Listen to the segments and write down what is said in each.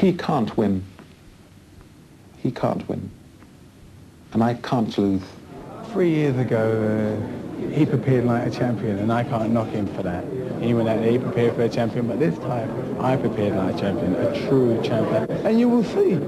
he can't win. He can't win. And I can't lose. 3 years ago, he prepared like a champion, and I can't knock him for that. He went out there, he prepared for a champion, but this time, I prepared like a champion, a true champion. And you will see.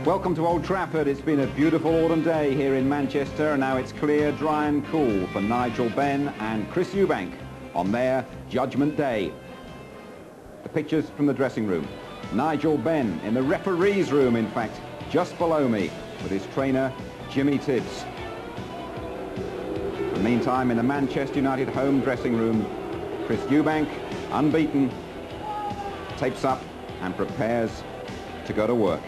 Welcome to Old Trafford. It's been a beautiful autumn day here in Manchester, and now it's clear, dry and cool for Nigel Benn and Chris Eubank on their Judgment Day. The pictures from the dressing room. Nigel Benn in the referee's room, in fact, just below me, with his trainer, Jimmy Tibbs. And meantime, in the Manchester United home dressing room, Chris Eubank, unbeaten, tapes up and prepares to go to work.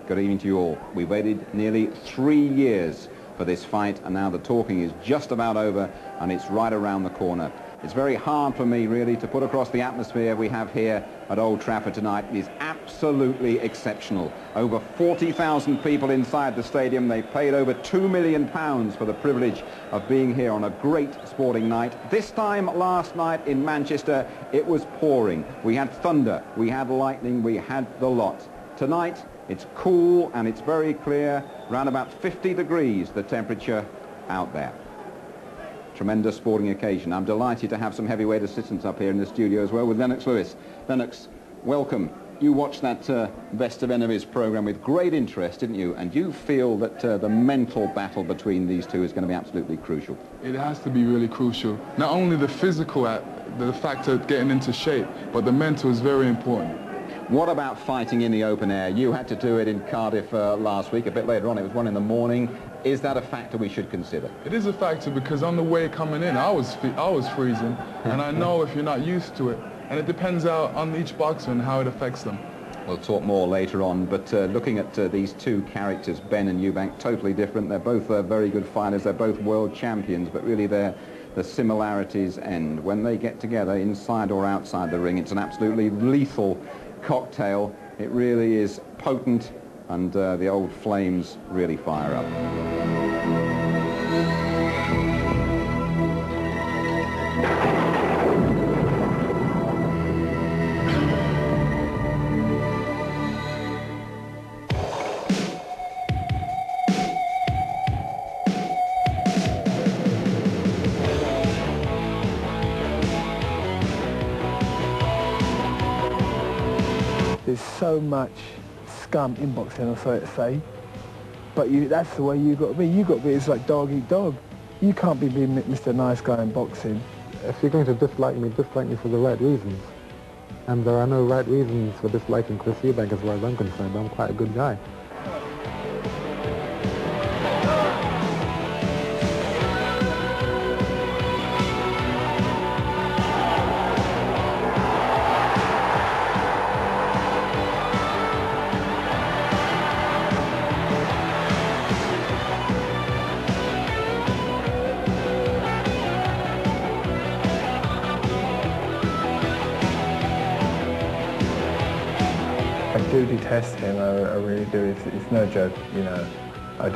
Good evening to you all. We waited nearly 3 years for this fight, and now the talking is just about over and it's right around the corner. It's very hard for me really to put across the atmosphere we have here at Old Trafford tonight. It is absolutely exceptional. Over 40,000 people inside the stadium. They paid over £2 million for the privilege of being here on a great sporting night. This time last night in Manchester, it was pouring. We had thunder, we had lightning, we had the lot. Tonight, it's cool and it's very clear, around about 50 degrees the temperature out there. Tremendous sporting occasion. I'm delighted to have some heavyweight assistants up here in the studio as well with Lennox Lewis. Lennox, welcome. You watched that Best of Enemies programme with great interest, didn't you? And you feel that the mental battle between these two is going to be absolutely crucial. It has to be really crucial. Not only the physical, the fact of getting into shape, but the mental is very important. What about fighting in the open air? You had to do it in Cardiff last week, a bit later on. It was 1 in the morning. Is that a factor we should consider? It is a factor because on the way coming in, I was freezing, and I know if you're not used to it, and it depends on each boxer and how it affects them. We'll talk more later on, but looking at these two characters, Benn and Eubank, totally different. They're both very good fighters. They're both world champions, but really the similarities end. When they get together, inside or outside the ring, it's an absolutely lethal cocktail. It really is potent, and the old flames really fire up. There's so much scum in boxing, or so to say, but that's the way you got to be. You got to be, it's like dog eat dog. You can't be being Mr. Nice Guy in boxing. If you're going to dislike me for the right reasons. And there are no right reasons for disliking Chris Eubank as far as I'm concerned. I'm quite a good guy. I do detest him, I really do. It's no joke, you know. I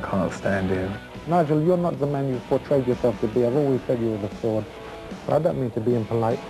can't stand him. Nigel, you're not the man you've portrayed yourself to be. I've always said you were a fraud. But I don't mean to be impolite.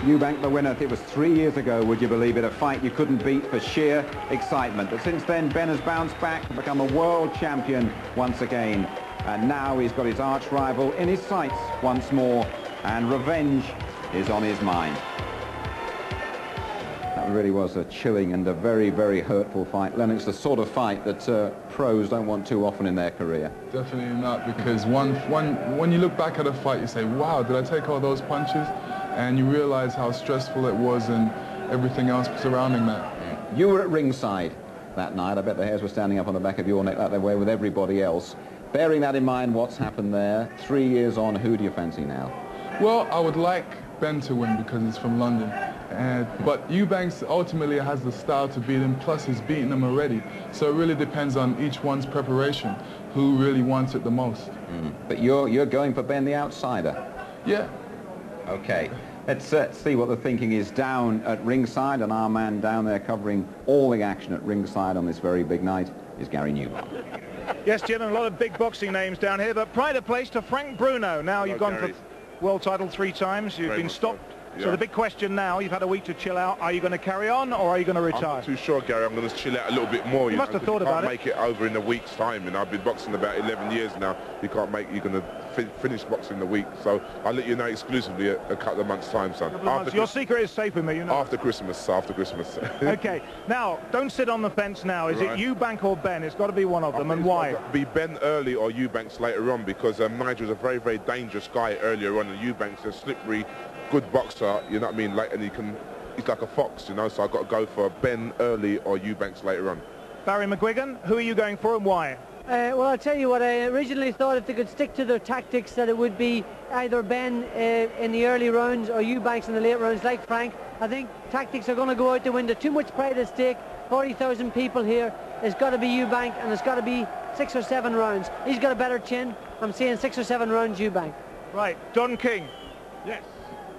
Eubank the winner. It was 3 years ago, would you believe it, a fight you couldn't beat for sheer excitement. But since then, Ben has bounced back and become a world champion once again. And now he's got his arch rival in his sights once more, and revenge is on his mind. That really was a chilling and a very, very hurtful fight. Lennox, the sort of fight that pros don't want too often in their career. Definitely not, because when you look back at a fight, you say, wow, did I take all those punches? And you realize how stressful it was and everything else surrounding that. You were at ringside that night. I bet the hairs were standing up on the back of your neck like they were with everybody else. Bearing that in mind, what's happened there, 3 years on, who do you fancy now? Well, I would like Ben to win because he's from London. But Eubank ultimately has the style to beat him, plus he's beaten him already. So it really depends on each one's preparation, who really wants it the most. But you're going for Ben the outsider? Yeah. Okay. Let's see what the thinking is down at ringside, and our man down there covering all the action at ringside on this very big night is Gary Newman. Yes, Jim, and a lot of big boxing names down here, but pride of place to Frank Bruno. Now you've gone for world title 3 times, you've been stopped. So the big question now, you've had a week to chill out. Are you going to carry on, or are you going to retire? I'm not too sure, Gary. I'm going to chill out a little bit more. You must have thought about it. You can't make it over in a week's time, and I've been boxing about 11 years now. You're going to finish boxing in a week. So I'll let you know exclusively a couple of months' time, son. Your secret is safe with me, you know. After Christmas. Okay. Now, don't sit on the fence now. Is it Eubank or Ben? It's got to be one of them, and why? It's got to be Ben early or Eubanks later on, because Nigel's a very, very dangerous guy earlier on, and Eubanks is a slippery, good boxer, you know what I mean, and he's like a fox, you know, so I've got to go for Ben early or Eubanks later on. Barry McGuigan, who are you going for and why? Well, I'll tell you what, I originally thought if they could stick to their tactics that it would be either Ben in the early rounds or Eubanks in the late rounds like Frank. I think tactics are going to go out the window. Too much pride at stake, 40,000 people here. It's got to be Eubank, and it's got to be 6 or 7 rounds. He's got a better chin. I'm saying 6 or 7 rounds Eubank. Right, Don King. Yes.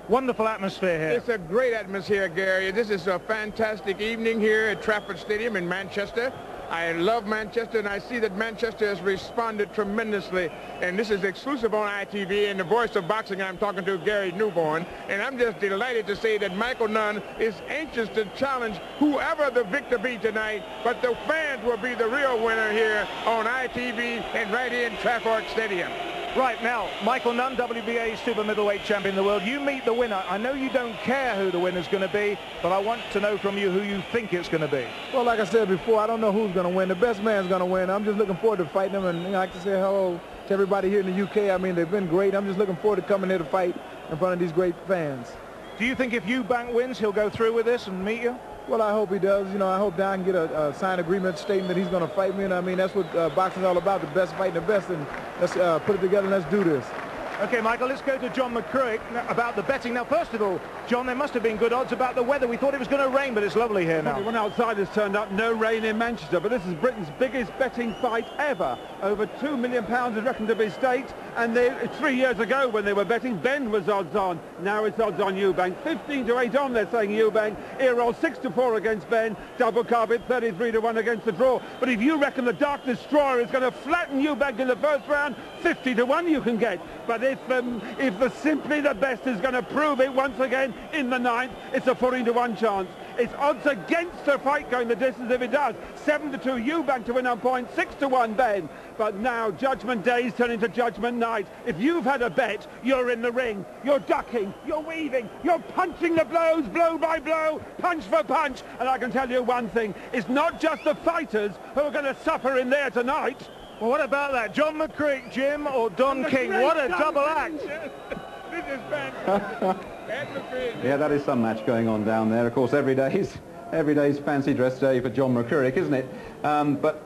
Wonderful atmosphere here. It's a great atmosphere, Gary. This is a fantastic evening here at Trafford Stadium in Manchester. I love Manchester, and I see that Manchester has responded tremendously. And this is exclusive on ITV, and the voice of boxing, I'm talking to Gary Newborn. And I'm just delighted to say that Michael Nunn is anxious to challenge whoever the victor be tonight. But the fans will be the real winner here on ITV and right here in Trafford Stadium. Right, now, Michael Nunn, WBA super middleweight champion of the world. You meet the winner. I know you don't care who the winner's going to be, but I want to know from you who you think it's going to be. Well, like I said before, I don't know who's going to win. The best man's going to win. I'm just looking forward to fighting him, and I like to say hello to everybody here in the UK. I mean, they've been great. I'm just looking forward to coming here to fight in front of these great fans. Do you think if Eubank wins, he'll go through with this and meet you? Well, I hope he does. You know, I hope Don can get a signed agreement stating that he's going to fight me. And I mean, that's what boxing's all about, the best fighting the best. And let's put it together and let's do this. Okay, Michael, let's go to John McCrick about the betting. Now, first of all, John, there must have been good odds about the weather. We thought it was going to rain, but it's lovely here now. When outsiders turned up, no rain in Manchester, but this is Britain's biggest betting fight ever. Over £2 million is reckoned to be staked, and 3 years ago when they were betting, Ben was odds on. Now it's odds on Eubank. 15-8 on, they're saying Eubank. Earol 6-4 against Ben. Double carpet 33-1 against the draw. But if you reckon the Dark Destroyer is going to flatten Eubank in the first round, 50-1 you can get. But if the Simply the Best is going to prove it once again in the 9th, it's a 40-1 chance. It's odds against the fight going the distance if it does. 7-2 Eubank to win on point, 6-1 Ben. But now Judgment Day's turn into Judgment Night. If you've had a bet, you're in the ring. You're ducking, you're weaving, you're punching the blows, blow by blow, punch for punch. And I can tell you one thing, it's not just the fighters who are going to suffer in there tonight. Well, what about that? John McCrick, Jim, or Don King? What a double act. This is fantastic. Yeah, that is some match going on down there. Of course, every day's fancy dress day for John McCrick, isn't it? But